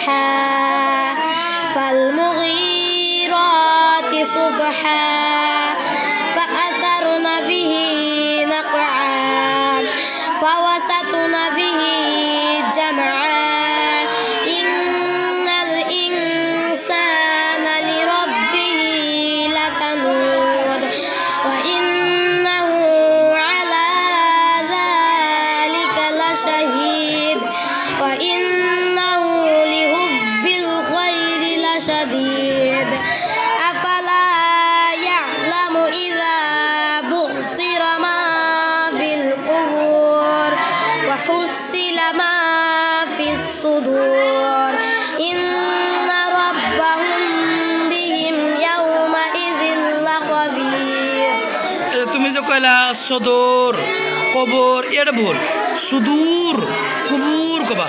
صبحا فالمغيرات صبحا فأثرن به نقعا فوسطن به جمعا إن الإنسان لربه لكنود وإنه على ذلك لشهيد وإنه لحب الخير لشديد أفلا يعلم إذا بعثر ما في القبور وحصل ما في الصدور إن ربهم بهم يومئذ لخبير. তুমি যে কইলা সদর কবর এটা ভুল সুদূর কুবুর কবা